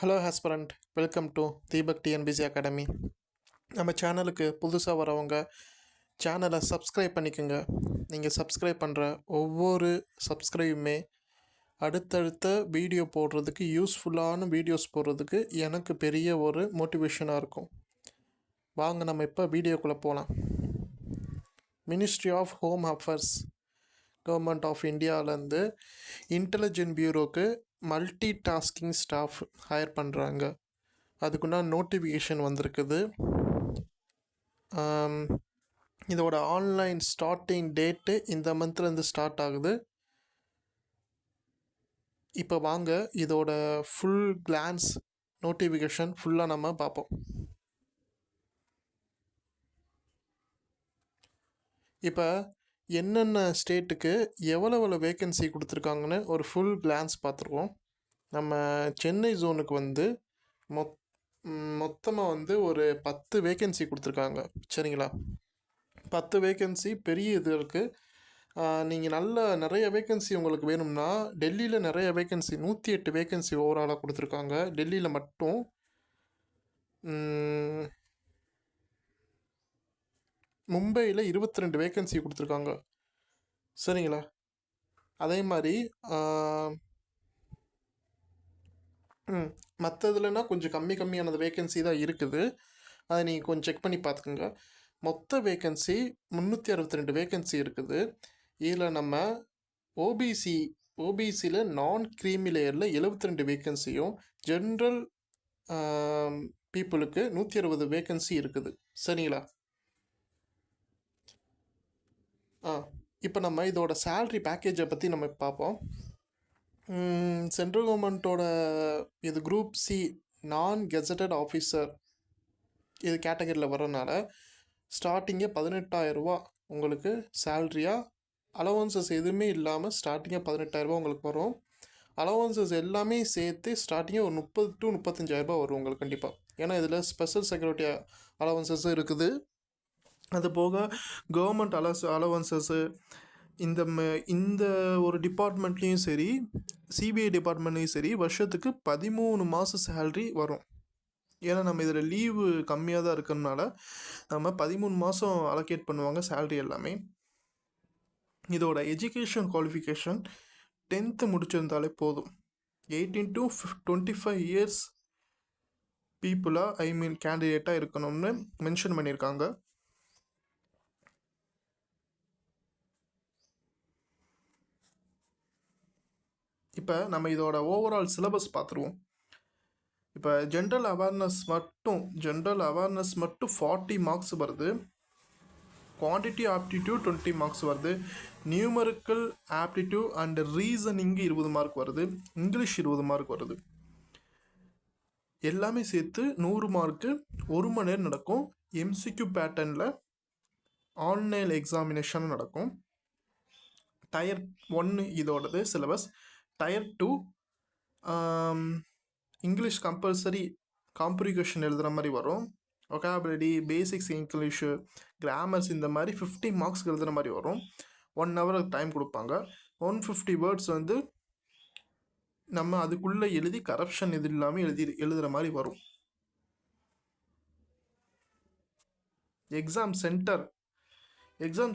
Hello aspirant, welcome to Deepak TNPSC academy. நம்ம சேனலுக்கு புதுசாக வரவங்க சேனலை சப்ஸ்கிரைப் பண்ணிக்கோங்க. நீங்கள் சப்ஸ்கிரைப் பண்ணுற ஒவ்வொரு சப்ஸ்கிரைபுமே அடுத்தடுத்த வீடியோ போடுறதுக்கு, யூஸ்ஃபுல்லான வீடியோஸ் போடுறதுக்கு எனக்கு பெரிய ஒரு மோட்டிவேஷனாக இருக்கும். வாங்க நம்ம இப்போ வீடியோக்குள்ளே போகலாம். Ministry of home affairs government of இந்தியாவிலேருந்து இன்டெலிஜென்ட் பியூரோக்கு மல்டி டாஸ்கிங் ஸ்டாஃப் ஹையர் பண்ணுறாங்க. அதுக்குன்னா நோட்டிஃபிகேஷன் வந்திருக்குது. இதோட ஆன்லைன் ஸ்டார்டிங் டேட்டு இந்த மந்த்லேருந்து ஸ்டார்ட் ஆகுது. இப்போ வாங்க இதோட ஃபுல் கிளான்ஸ் நோட்டிஃபிகேஷன் ஃபுல்லாக நம்ம பார்ப்போம். இப்போ என்னென்ன ஸ்டேட்டுக்கு எவ்வளோ வேக்கன்சி கொடுத்துருக்காங்கன்னு ஒரு ஃபுல் கிளான்ஸ் பார்த்துருவோம். நம்ம சென்னை ஜோனுக்கு வந்து மொத்தமாக ஒரு 10 வேக்கன்சி கொடுத்துருக்காங்க. சரிங்களா, 10 வேக்கன்சி பெரிய இது இருக்குது. நீங்கள் நிறைய வேக்கன்சி உங்களுக்கு வேணும்னா டெல்லியில் நிறைய வேக்கன்சி 108 வேக்கன்சி ஓவராலாக கொடுத்துருக்காங்க. டெல்லியில் மட்டும் மும்பையில் 22 வேக்கன்சி கொடுத்துருக்காங்க. சரிங்களா, அதே மாதிரி மற்றதுலனா கொஞ்சம் கம்மியானது வேக்கன்சி தான் இருக்குது. அதை நீங்கள் கொஞ்சம் செக் பண்ணி பார்த்துக்குங்க. மொத்த வேக்கன்சி 362 வேக்கன்சி இருக்குது. இதில் நம்ம ஓபிசியில் நான் க்ரீமி லேயரில் 72 வேக்கன்சியும், ஜென்ரல் பீப்புளுக்கு 160 வேக்கன்சி இருக்குது. சரிங்களா, இப்போ நம்ம இதோட சேல்ரி பேக்கேஜை பற்றி நம்ம பார்ப்போம். சென்ட்ரல் கவர்மெண்ட்டோட இது குரூப் சி நான் கெசட்டட் ஆஃபீஸர் இது கேட்டகரியில் வரனால ஸ்டார்டிங்கே 18,000 ரூபா உங்களுக்கு சேல்ரியாக, அலவன்சஸ் எதுவுமே இல்லாமல் ஸ்டார்டிங்காக 18,000 ரூபா உங்களுக்கு வரும். அலவன்சஸ் எல்லாமே சேர்த்து ஸ்டார்டிங்கே ஒரு 30,000 to 35,000 ரூபா வரும் உங்களுக்கு கண்டிப்பாக. ஏன்னா இதில் ஸ்பெஷல் செக்யூரிட்டி அலவன்சஸும் இருக்குது. அது போக கவர்மெண்ட் அலவன்சஸ்ஸு இந்த ஒரு டிபார்ட்மெண்ட்லேயும் சரி, சிபிஐ டிபார்ட்மெண்ட்லேயும் சரி வருஷத்துக்கு 13 மாதம் சேல்ரி வரும். ஏன்னா நம்ம இதில் லீவு கம்மியாக தான் இருக்கிறதுனால நம்ம 13 மாதம் அலோகேட் பண்ணுவாங்க சேல்ரி எல்லாமே. இதோட எஜுகேஷன் குவாலிஃபிகேஷன் 10th முடிச்சிருந்தாலே போதும். 18 to 25 இயர்ஸ் பீப்புளாக கேண்டிடேட்டாக இருக்கணும்னு மென்ஷன் பண்ணியிருக்காங்க. இப்போ நம்ம இதோட ஓவரால் சிலபஸ் பார்த்துருவோம். இப்போ ஜென்ரல் அவேர்னஸ் மட்டும் 40 மார்க்ஸ் வருது. குவான்டிட்டி ஆப்டிடியூட் 20 மார்க்ஸ் வருது. Numerical aptitude and reasoning 20 mark வருது. இங்கிலீஷ் 20 மார்க் வருது. எல்லாமே சேர்த்து 100 மார்க்கு 1 மணி நேரம் நடக்கும். எம்சிக்யூ பேட்டர்னில் ஆன்லைன் எக்ஸாமினேஷன் நடக்கும். டயர் 1 இதோடது syllabus. Tier 2 English compulsory comprehension எழுதுகிற மாதிரி வரும். ஒகாபுலரி, பேசிக்ஸ் இங்கிலீஷு, கிராமர்ஸ் இந்த மாதிரி 50 மார்க்ஸ்க்கு எழுதுகிற மாதிரி வரும். 1 hour டைம் கொடுப்பாங்க. 150 வேர்ட்ஸ் நம்ம அதுக்குள்ளே எழுதி கரப்ஷன் இது இல்லாமல் எழுதுகிற மாதிரி வரும். எக்ஸாம்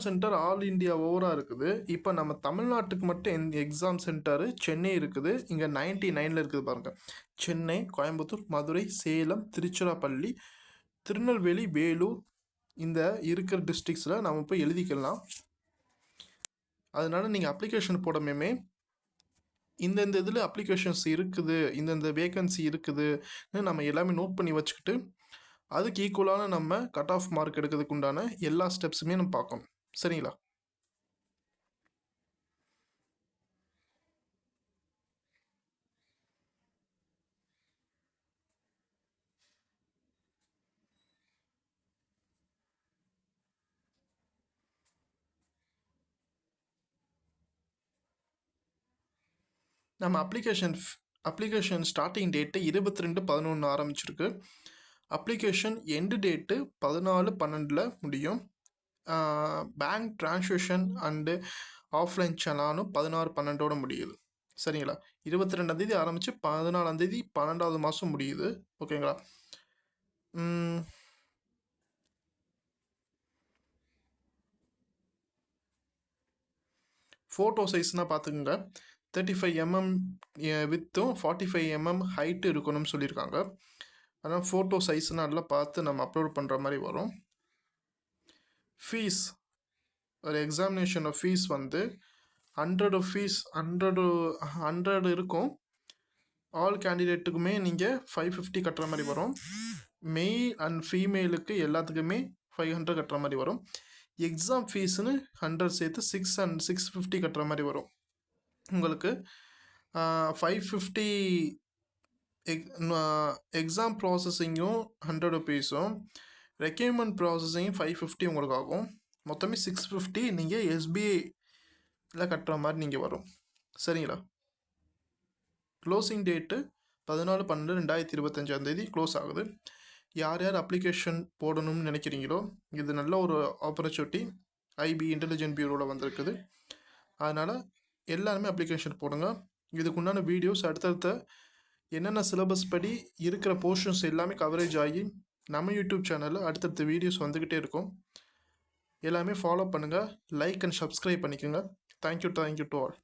சென்டர் ஆல் இண்டியா ஓவராக இருக்குது. இப்போ நம்ம தமிழ்நாட்டுக்கு மட்டும் எக்ஸாம் சென்டரு சென்னை இருக்குது. இங்கே 99 இருக்குது பாருங்கள். சென்னை, கோயம்புத்தூர், மதுரை, சேலம், திருச்சிராப்பள்ளி, திருநெல்வேலி, வேலூர் இந்த இருக்கிற டிஸ்ட்ரிக்ஸில் நம்ம போய் எழுதிக்கலாம். அதனால் நீங்கள் அப்ளிகேஷன் போடமே இந்தந்த இதில் அப்ளிகேஷன்ஸ் இருக்குது, இந்தந்த வேக்கன்சி இருக்குதுன்னு நம்ம எல்லாமே நோட் பண்ணி வச்சுக்கிட்டு அதுக்கு ஈக்குவலான நம்ம கட் ஆஃப் மார்க் எடுக்கிறதுக்கு உண்டான எல்லா ஸ்டெப்ஸுமே நம்ம பார்க்கணும். சரிங்களா, நம்ம அப்ளிகேஷன் ஸ்டார்டிங் டேட்டு 22/11 ஆரம்பிச்சிருக்கு. அப்ளிகேஷன் எண்டு டேட்டு 14/12 முடியும். பேங்க் ட்ரான்சாக்ஷன் அண்டு ஆஃப்லைன் சலானும் 16/12 முடியுது. சரிங்களா? 22ஆம் ஆரம்பித்து 14ஆம் 12வது மாதம் முடியுது. ஓகேங்களா? ஃபோட்டோ சைஸ்னால் பார்த்துக்குங்க, 35 mm வித்தும் 45 mm ஹைட்டு இருக்கணும்னு சொல்லியிருக்காங்க. அதனால் ஃபோட்டோ சைஸ் நல்லா பார்த்து நம்ம அப்லோட் பண்ணுற மாதிரி வரும். ஃபீஸ், ஒரு எக்ஸாமினேஷனோட ஃபீஸ் வந்து 100 இருக்கும். ஆல் கேண்டிடேட்டுக்குமே நீங்கள் 550 கட்டுற மாதிரி வரும். மெயில் அண்ட் ஃபீமேலுக்கு எல்லாத்துக்குமே 500 கட்டுற மாதிரி வரும். எக்ஸாம் ஃபீஸ்னு 100 சேர்த்து 650 கட்டுற மாதிரி வரும். உங்களுக்கு 550 எக்ஸாம் ப்ராசஸிங்கும் 100 rupees-உம், ரெக்யூர்மெண்ட் ப்ராசஸிங் 550 உங்களுக்கு ஆகும். மொத்தமே 650 நீங்கள் எஸ்பிஐயில் கட்டுற மாதிரி நீங்கள் வரும். சரிங்களா? க்ளோசிங் டேட்டு 14/12/2025 க்ளோஸ் ஆகுது. யார் யார் அப்ளிகேஷன் போடணும்னு நினைக்கிறீங்களோ, இது நல்ல ஒரு ஆப்பர்ச்சுனிட்டி ஐபி இன்டெலிஜென்ட் பியூரோவில் வந்திருக்குது. அதனால் எல்லாருமே அப்ளிகேஷன் போடுங்க. இதுக்குண்டான வீடியோஸ் அடுத்தடுத்த என்னென்ன சிலபஸ் படி இருக்கிற போர்ஷன்ஸ் எல்லாமே கவரேஜ் ஆகி நம்ம யூடியூப் சேனலில் அடுத்தடுத்த வீடியோஸ் வந்துக்கிட்டே இருக்கும். எல்லாமே ஃபாலோ பண்ணுங்கள், லைக் அண்ட் சப்ஸ்கிரைப் பண்ணிக்கோங்க. Thank you to all.